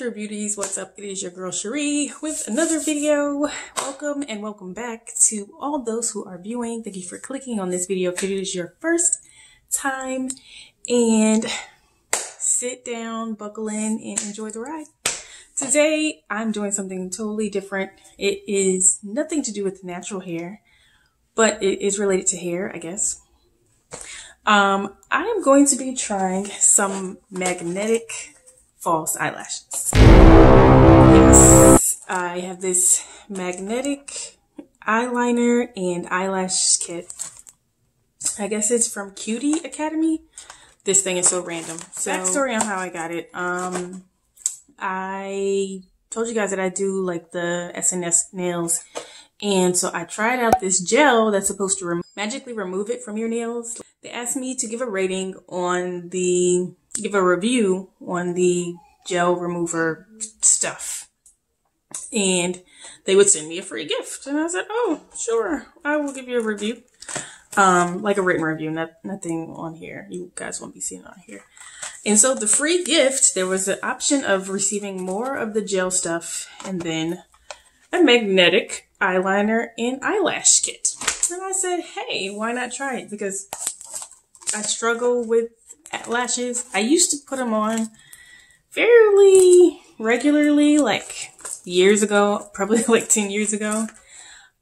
True Beauties, what's up? It is your girl Cherie with another video. Welcome and welcome back to all those who are viewing. Thank you for clicking on this video if it is your first time, and sit down, buckle in, and enjoy the ride. Today I'm doing something totally different. It is nothing to do with natural hair, but it is related to hair, I guess. I am going to be trying some magnetic false eyelashes. Yes, I have this magnetic eyeliner and eyelash kit. I guess it's from Cutie Academy. This thing is so random. So, backstory on how I got it. I told you guys that I do like the SNS nails. And so I tried out this gel that's supposed to magically remove it from your nails. They asked me to give a rating on give a review on the gel remover stuff. And they would send me a free gift. And I said, oh, sure, I will give you a review. Like a written review, nothing on here. You guys won't be seeing it on here. And so the free gift, there was the option of receiving more of the gel stuff and then a magnetic eyeliner and eyelash kit. And I said, hey, why not try it? Because I struggle with lashes. I used to put them on fairly regularly, like years ago, probably like 10 years ago.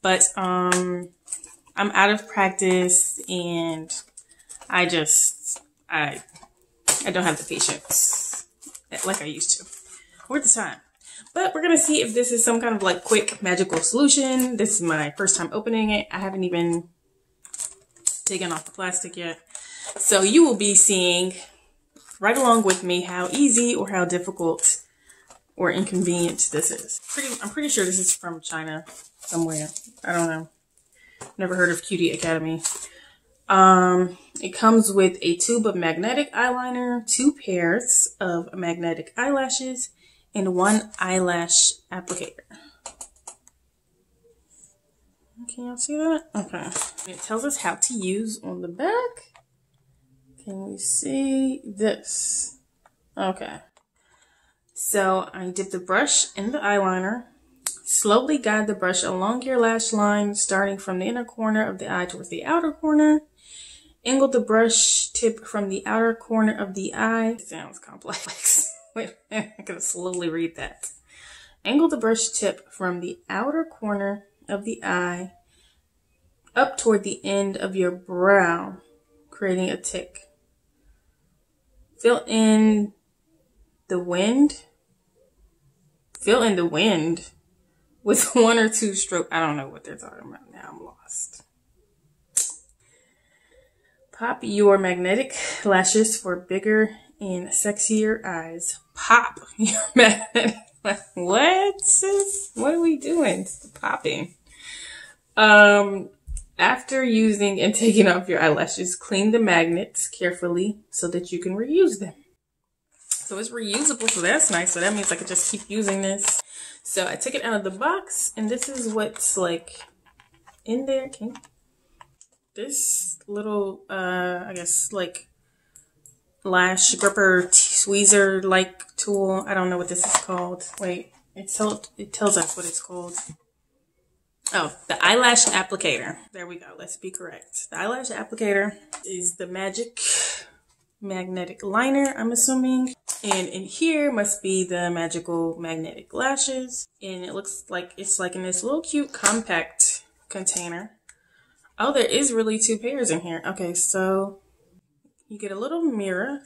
But I'm out of practice, and I don't have the patience like I used to, or the time. But we're gonna see if this is some kind of like quick magical solution. This is my first time opening it. I haven't even taken off the plastic yet. So you will be seeing right along with me how easy or how difficult or inconvenient this is. I'm pretty sure this is from China somewhere. I don't know. Never heard of Cutie Academy. It comes with a tube of magnetic eyeliner, 2 pairs of magnetic eyelashes, and 1 eyelash applicator. Can y'all see that? Okay. It tells us how to use on the back. Can we see this? Okay. So I dip the brush in the eyeliner. Slowly guide the brush along your lash line, starting from the inner corner of the eye towards the outer corner. Angle the brush tip from the outer corner of the eye. It sounds complex. Wait, I'm gonna slowly read that. Angle the brush tip from the outer corner of the eye up toward the end of your brow, creating a tick. Fill in the wind with 1 or 2 strokes. I don't know what they're talking about now. I'm lost. Pop your magnetic lashes for bigger and sexier eyes. Pop your magnetic. What, sis? What are we doing? Popping. After using and taking off your eyelashes, clean the magnets carefully so that you can reuse them. So it's reusable, so that's nice. So that means I can just keep using this. So I took it out of the box, and this is what's like in there. Okay. This little, I guess like lash gripper tweezer like tool. I don't know what this is called. Wait, it tells us what it's called. Oh, the eyelash applicator. There we go. Let's be correct. The eyelash applicator is the magnetic liner, I'm assuming. And in here must be the magical magnetic lashes. And it looks like it's like in this little cute compact container. Oh, there is really 2 pairs in here. Okay, so you get a little mirror.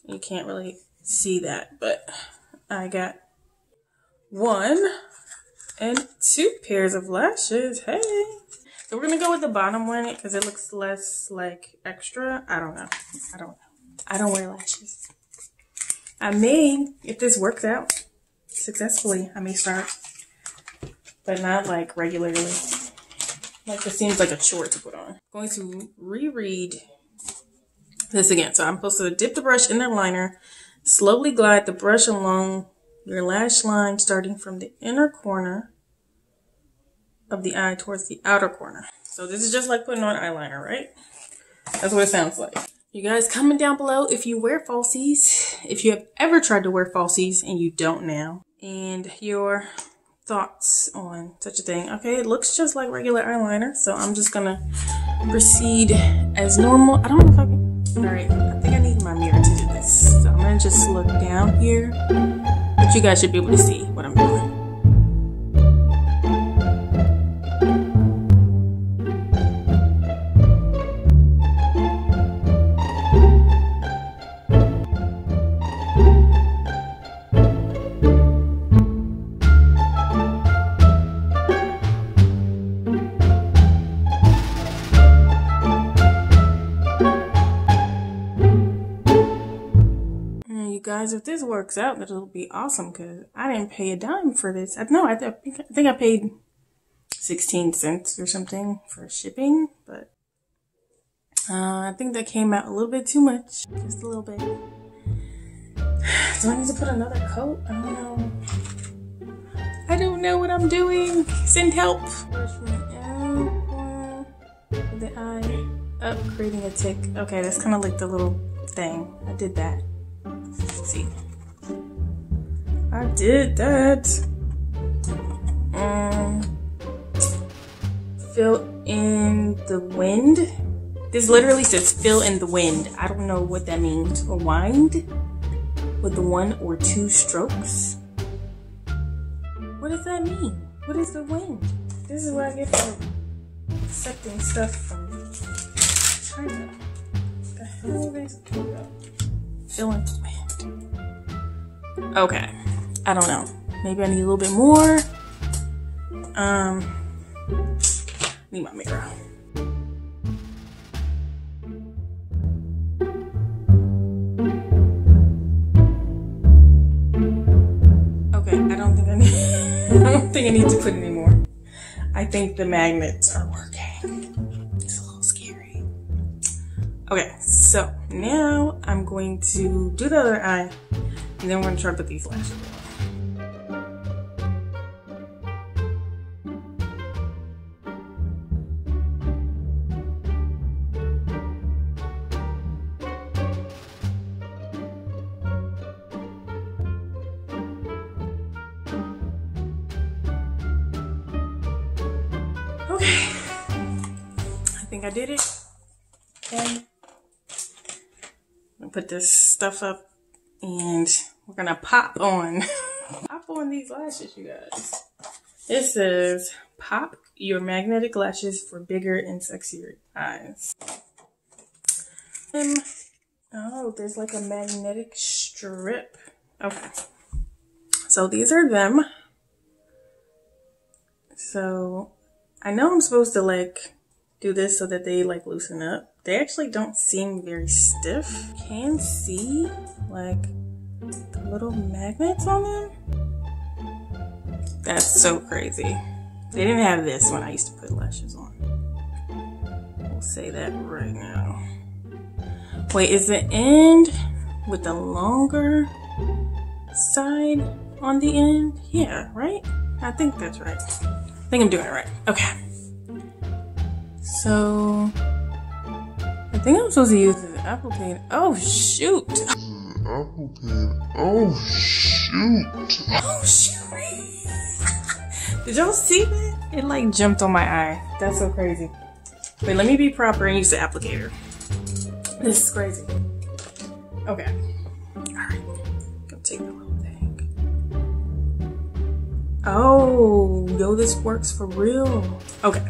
You can't really see that, but I got 1 and 2 pairs of lashes. Hey. So we're going to go with the bottom one because it looks less like extra. I don't know. I don't wear lashes. I may, if this works out successfully, I may start, but not like regularly. Like it seems like a chore to put on. I'm going to reread this again. So I'm supposed to dip the brush in the liner, slowly glide the brush along your lash line, starting from the inner corner of the eye towards the outer corner. So this is just like putting on eyeliner, right? That's what it sounds like. You guys, comment down below if you wear falsies, if you have ever tried to wear falsies and you don't now, and your thoughts on such a thing. Okay, it looks just like regular eyeliner, so I'm just gonna proceed as normal. I don't know if I can. Alright, I think I need my mirror to do this. So I'm gonna just look down here, but you guys should be able to see what I'm doing. Guys, if this works out, it'll be awesome because I didn't pay a dime for this. I think I paid 16 cents or something for shipping, but I think that came out a little bit too much, just a little bit. Do I need to put another coat? I don't know. I don't know what I'm doing. Send help. The eye up, creating a tick. Okay, that's kind of like the little thing. I did that. Let's see, I did that. Fill in the wind. This literally says fill in the wind. I don't know what that means. Or wind with the 1 or 2 strokes. What does that mean? What is the wind? This is what I get for accepting stuff from China. What the hell are they talking about? Fill in the wind. Okay, I don't know. Maybe I need a little bit more. Need my mirror. Okay, I don't think I need to put any more. I think the magnets are working. It's a little scary. Okay, so now I'm going to do the other eye, and then we're gonna try to put these lashes on. Okay, I think I did it. Okay. Put this stuff up and we're gonna pop on these lashes, you guys. It says pop your magnetic lashes for bigger and sexier eyes. Oh, there's like a magnetic strip. Okay, so these are them. So I know I'm supposed to like do this so that they like loosen up. They actually don't seem very stiff. Can see like the little magnets on them. That's so crazy. They didn't have this when I used to put lashes on. We'll say that right now. Wait, is the end with the longer side on the end? Yeah, right? I think that's right. I think I'm doing it right. Okay. So I think I'm supposed to use the applicator. Oh shoot! Oh shoot! Oh shoot! Did y'all see that? It like jumped on my eye. That's so crazy. Wait, let me be proper and use the applicator. This is crazy. Okay. Alright. Go take the little thing. Oh, yo, this works for real. Okay.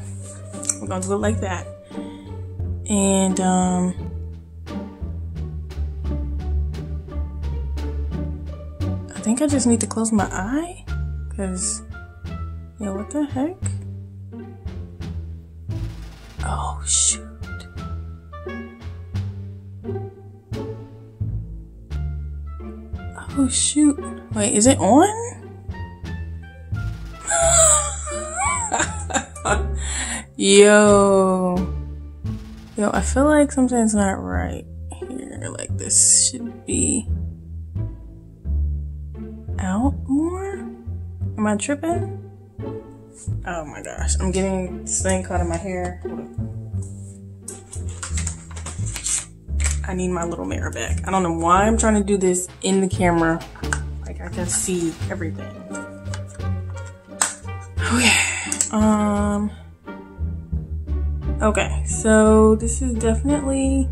We're gonna do it like that. And I think I just need to close my eye, cause yeah, what the heck? Oh shoot. Oh shoot. Wait, is it on? Yo, I feel like something's not right here. Like this should be out more. Am I tripping? Oh my gosh, I'm getting this thing caught in my hair. Hold up. I need my little mirror back. I don't know why I'm trying to do this in the camera. Like I can see everything. Okay. Okay, so this is definitely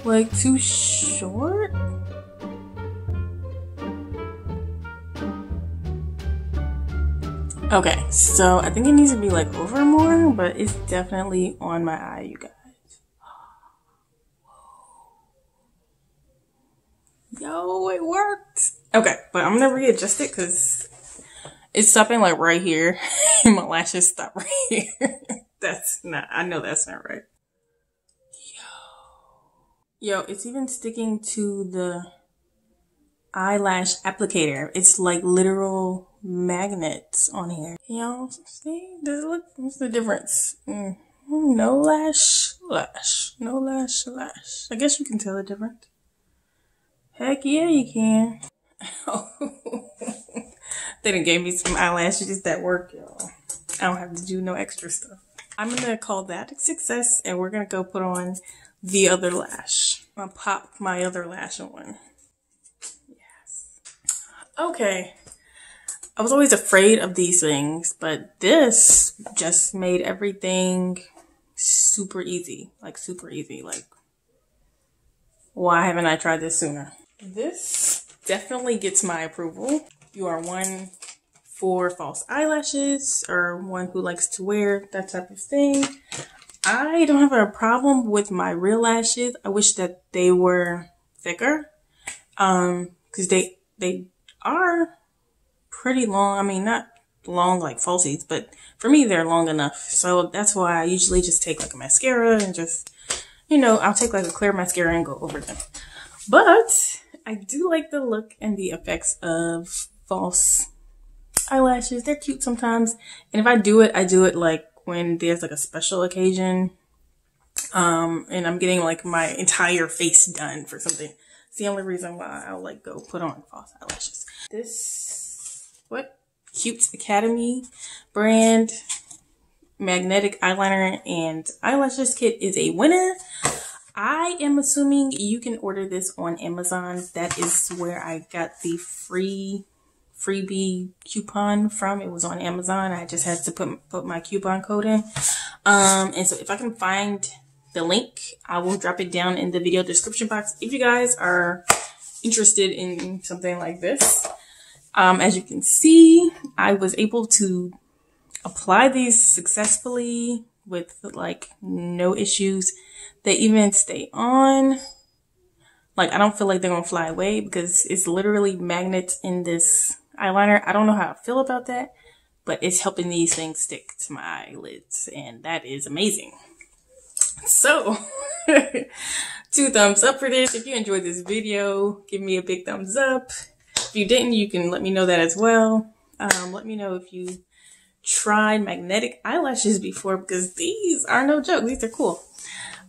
like too short. Okay, so I think it needs to be like over more, but it's definitely on my eye, you guys. Yo, it worked. Okay, but I'm gonna readjust it because it's stopping like right here. My lashes stop right here. That's not, I know that's not right. Yo, it's even sticking to the eyelash applicator. It's like literal magnets on here. Y'all see? Does it look? What's the difference? No lash, lash. No lash, lash. I guess you can tell the difference. Heck yeah, you can. They done gave me some eyelashes that work, y'all. I don't have to do no extra stuff. I'm gonna call that a success, and we're gonna go put on the other lash. I'm gonna pop my other lash on. Yes. Okay. I was always afraid of these things, but this just made everything super easy. Like, super easy. Like, why haven't I tried this sooner? This definitely gets my approval. You are one for false eyelashes or one who likes to wear that type of thing. I don't have a problem with my real lashes. I wish that they were thicker, because they are pretty long. I mean, not long like falsies, but for me, they're long enough. So that's why I usually just take like a mascara and just, you know, I'll take like a clear mascara and go over them. But I do like the look and the effects of false eyelashes. They're cute sometimes. And if I do it, I do it like when there's like a special occasion, and I'm getting like my entire face done for something. It's the only reason why I'll like go put on false eyelashes. This, what? Cute Academy brand magnetic eyeliner and eyelashes kit is a winner. I am assuming you can order this on Amazon. That is where I got the freebie coupon from. It was on Amazon. I just had to put my coupon code in. And so if I can find the link, I will drop it down in the video description box if you guys are interested in something like this. As you can see, I was able to apply these successfully with like no issues. They even stay on. Like, I don't feel like they're gonna fly away because it's literally magnets in this eyeliner. I don't know how I feel about that, but it's helping these things stick to my eyelids, and that is amazing. So, 2 thumbs up for this. If you enjoyed this video, give me a big thumbs up. If you didn't, you can let me know that as well. Let me know if you tried magnetic eyelashes before, because these are no joke. These are cool.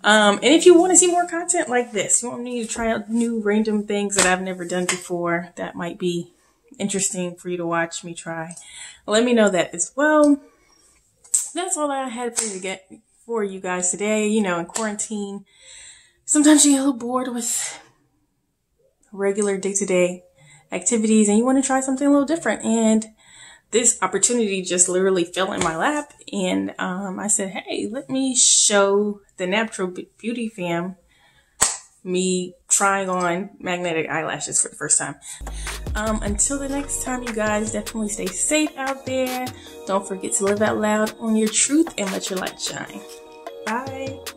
And if you want to see more content like this, you want me to try out new random things that I've never done before that might be interesting for you to watch me try, let me know that as well. That's all I had for you guys today. You know, in quarantine, sometimes you get a little bored with regular day-to-day activities and you want to try something a little different. And this opportunity just literally fell in my lap, and I said, hey, let me show the Natural Beauty fam me trying on magnetic eyelashes for the first time. Until the next time, you guys, definitely stay safe out there. Don't forget to live out loud on your truth and let your light shine. Bye.